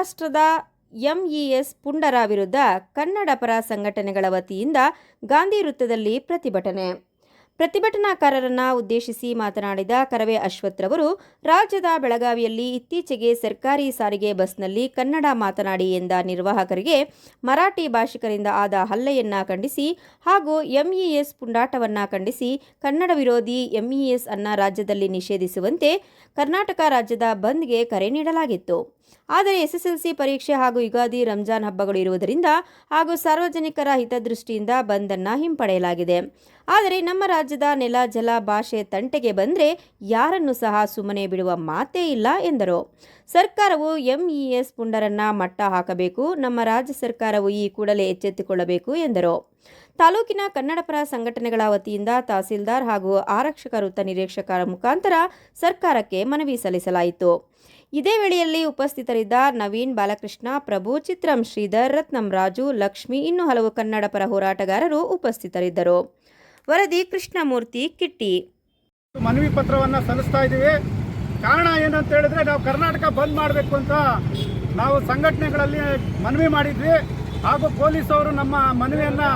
ಮಹಾರಾಷ್ಟ್ರದ ಎಂಇಎಸ್ ಪುಂಡರ ವಿರುದ್ಧ ಕನ್ನಡ ಪರ ಸಂಘಟನೆಗಳ ವತಿಯಿಂದ ಗಾಂಧಿ ವೃತ್ತದಲ್ಲಿ ಪ್ರತಿಭಟನಾಕಾರರನ್ನು ಉದ್ದೇಶಿಸಿ ಮಾತನಾಡಿದ ಕರವೇ ಅಶ್ವಥ್ ರವರು, ರಾಜ್ಯದ ಬೆಳಗಾವಿಯಲ್ಲಿ ಇತ್ತೀಚೆಗೆ ಸರ್ಕಾರಿ ಸಾರಿಗೆ ಬಸ್ನಲ್ಲಿ ಕನ್ನಡ ಮಾತನಾಡಿ ಎಂದ ನಿರ್ವಾಹಕರಿಗೆ ಮರಾಠಿ ಭಾಷಿಕರಿಂದ ಆದ ಹಲ್ಲೆಯನ್ನ ಖಂಡಿಸಿ ಹಾಗೂ ಎಂಇಎಸ್ ಪುಂಡಾಟವನ್ನು ಖಂಡಿಸಿ ಕನ್ನಡ ವಿರೋಧಿ ಎಂಇಎಸ್ ಅನ್ನು ರಾಜ್ಯದಲ್ಲಿ ನಿಷೇಧಿಸುವಂತೆ ಕರ್ನಾಟಕ ರಾಜ್ಯದ ಬಂದ್ಗೆ ಕರೆ ನೀಡಲಾಗಿತ್ತು. ಆದರೆ ಎಸ್ಎಸ್ಎಲ್ಸಿ ಪರೀಕ್ಷೆ ಹಾಗೂ ಯುಗಾದಿ, ರಂಜಾನ್ ಹಬ್ಬಗಳು ಇರುವುದರಿಂದ ಹಾಗೂ ಸಾರ್ವಜನಿಕರ ಹಿತದೃಷ್ಟಿಯಿಂದ ಬಂದ್ ಅನ್ನು ಹಿಂಪಡೆಯಲಾಗಿದೆ. ಆದರೆ ನಮ್ಮ ರಾಜ್ಯದ ನೆಲ, ಜಲ, ಭಾಷೆ ತಂಟೆಗೆ ಬಂದರೆ ಯಾರನ್ನು ಸಹ ಸುಮ್ಮನೆ ಬಿಡುವ ಮಾತೇ ಇಲ್ಲ ಎಂದರು. ಸರ್ಕಾರವು ಎಂಇಎಸ್ ಪುಂಡರನ್ನ ಮಟ್ಟ ಹಾಕಬೇಕು. ನಮ್ಮ ರಾಜ್ಯ ಸರ್ಕಾರವು ಈ ಕೂಡಲೇ ಎಚ್ಚೆತ್ತುಕೊಳ್ಳಬೇಕು ಎಂದರು. ತಾಲೂಕಿನ ಕನ್ನಡಪರ ಸಂಘಟನೆಗಳ ವತಿಯಿಂದ ತಹಸೀಲ್ದಾರ್ ಹಾಗೂ ಆರಕ್ಷಕ ವೃತ್ತ ನಿರೀಕ್ಷಕರ ಮುಖಾಂತರ ಸರ್ಕಾರಕ್ಕೆ ಮನವಿ ಸಲ್ಲಿಸಲಾಯಿತು. ಇದೇ ವೇಳೆಯಲ್ಲಿ ಉಪಸ್ಥಿತರಿದ್ದ ನವೀನ್, ಬಾಲಕೃಷ್ಣ, ಪ್ರಭು, ಚಿತ್ರಂ, ಶ್ರೀಧರ್, ರತ್ನಂ, ರಾಜು, ಲಕ್ಷ್ಮಿ ಇನ್ನೂ ಹಲವು ಕನ್ನಡ ಪರ ಹೋರಾಟಗಾರರು ಉಪಸ್ಥಿತರಿದ್ದರು. ವರದಿ ಕೃಷ್ಣಮೂರ್ತಿ, ಕಿಟ್ಟಿ. ಮನವಿ ಪತ್ರವನ್ನು ಸಲ್ಲಿಸ್ತಾ ಇದ್ದೀವಿ. ಕಾರಣ ಏನಂತ ಹೇಳಿದ್ರೆ, ನಾವು ಕರ್ನಾಟಕ ಬಂದ್ ಮಾಡಬೇಕು ಅಂತ ನಾವು ಸಂಘಟನೆಗಳಲ್ಲಿ ಮನವಿ ಮಾಡಿದ್ವಿ ಹಾಗೂ ಪೊಲೀಸ್ ಅವರು ನಮ್ಮ ಮನವಿಯನ್ನು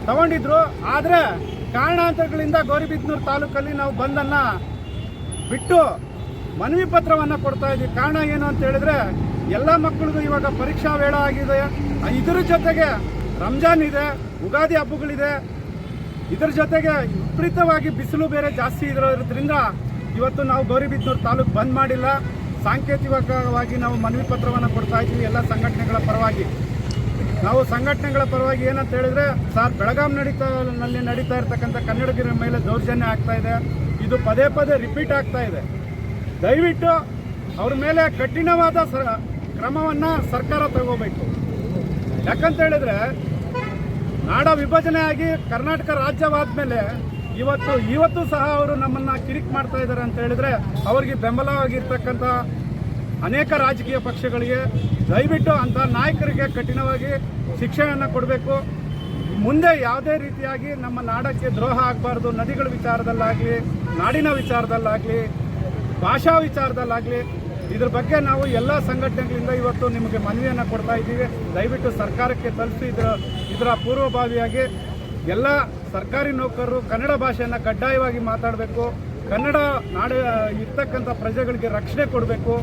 ತಗೊಂಡಿದ್ರು. ಆದರೆ ಕಾರಣಾಂತರಗಳಿಂದ ಗೌರಿಬಿದನೂರು ತಾಲೂಕಲ್ಲಿ ನಾವು ಬಂದನ್ನು ಬಿಟ್ಟು ಮನವಿ ಪತ್ರವನ್ನು ಕೊಡ್ತಾ ಇದ್ದೀವಿ. ಕಾರಣ ಏನು ಅಂತ ಹೇಳಿದ್ರೆ, ಎಲ್ಲ ಮಕ್ಕಳಿಗೂ ಇವಾಗ ಪರೀಕ್ಷಾ ವೇಳೆ ಆಗಿದೆ. ಇದರ ಜೊತೆಗೆ ರಂಜಾನ್ ಇದೆ, ಯುಗಾದಿ ಹಬ್ಬಗಳಿದೆ. ಇದರ ಜೊತೆಗೆ ವಿಪರೀತವಾಗಿ ಬಿಸಿಲು ಬೇರೆ ಜಾಸ್ತಿ ಇರೋದ್ರಿಂದ ಇವತ್ತು ನಾವು ಗೌರಿಬಿದನೂರು ತಾಲೂಕು ಬಂದ್ ಮಾಡಿಲ್ಲ. ಸಾಂಕೇತಿಕವಾಗಿ ನಾವು ಮನವಿ ಪತ್ರವನ್ನು ಕೊಡ್ತಾ ಇದ್ದೀವಿ. ಎಲ್ಲ ಸಂಘಟನೆಗಳ ಪರವಾಗಿ ನಾವು ಸಂಘಟನೆಗಳ ಪರವಾಗಿ ಏನಂತ ಹೇಳಿದ್ರೆ, ಸರ್, ಬೆಳಗಾವಿ ನಡೀತಾ ಇರ್ತಕ್ಕಂಥ ಕನ್ನಡಿಗರ ಮೇಲೆ ದೌರ್ಜನ್ಯ ಆಗ್ತಾ ಇದೆ. ಇದು ಪದೇ ಪದೇ ರಿಪೀಟ್ ಆಗ್ತಾ ಇದೆ. ದಯವಿಟ್ಟು ಅವ್ರ ಮೇಲೆ ಕಠಿಣವಾದ ಕ್ರಮವನ್ನು ಸರ್ಕಾರ ತಗೋಬೇಕು. ಯಾಕಂತ ಹೇಳಿದ್ರೆ, ನಾಡ ವಿಭಜನೆ ಆಗಿ ಕರ್ನಾಟಕ ರಾಜ್ಯವಾದ ಮೇಲೆ ಇವತ್ತು ಸಹ ಅವರು ನಮ್ಮನ್ನು ಕಿರಿಕ್ ಮಾಡ್ತಾ ಇದ್ದಾರೆ ಅಂತ ಹೇಳಿದ್ರೆ, ಅವ್ರಿಗೆ ಬೆಂಬಲವಾಗಿರ್ತಕ್ಕಂಥ ಅನೇಕ ರಾಜಕೀಯ ಪಕ್ಷಗಳಿಗೆ ದಯವಿಟ್ಟು ಅಂಥ ನಾಯಕರಿಗೆ ಕಠಿಣವಾಗಿ ಶಿಕ್ಷೆಯನ್ನು ಕೊಡಬೇಕು. ಮುಂದೆ ಯಾವುದೇ ರೀತಿಯಾಗಿ ನಮ್ಮ ನಾಡಕ್ಕೆ ದ್ರೋಹ ಆಗಬಾರ್ದು. ನದಿಗಳ ವಿಚಾರದಲ್ಲಾಗಲಿ, ನಾಡಿನ ವಿಚಾರದಲ್ಲಾಗಲಿ, ಭಾಷಾ ವಿಚಾರದಲ್ಲಾಗಲಿ, ಇದ್ರ ಬಗ್ಗೆ ನಾವು ಎಲ್ಲ ಸಂಘಟನೆಗಳಿಂದ ಇವತ್ತು ನಿಮಗೆ ಮನವಿಯನ್ನು ಕೊಡ್ತಾ ಇದ್ದೀವಿ. ದಯವಿಟ್ಟು ಸರ್ಕಾರಕ್ಕೆ ತಲುಪಿಸಿ ಇದರ ಪೂರ್ವಭಾವಿಯಾಗಿ ಎಲ್ಲ ಸರ್ಕಾರಿ ನೌಕರರು ಕನ್ನಡ ಭಾಷೆಯನ್ನು ಕಡ್ಡಾಯವಾಗಿ ಮಾತಾಡಬೇಕು. ಕನ್ನಡ ಇರ್ತಕ್ಕಂಥ ಪ್ರಜೆಗಳಿಗೆ ರಕ್ಷಣೆ ಕೊಡಬೇಕು.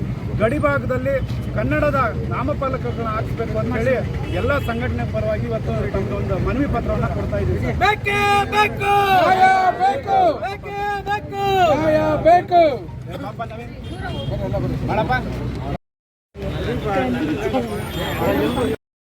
ಗಡಿ ಭಾಗದಲ್ಲಿ ಕನ್ನಡದ ನಾಮಫಲಕಗಳನ್ನು ಹಾಕಿಸ್ಬೇಕು ಅಂತ ಹೇಳಿ ಎಲ್ಲ ಸಂಘಟನೆ ಪರವಾಗಿ ಇವತ್ತು ಒಂದು ಮನವಿ ಪತ್ರವನ್ನು ಕೊಡ್ತಾ ಇದ್ದೀವಿ. ಬೇಕು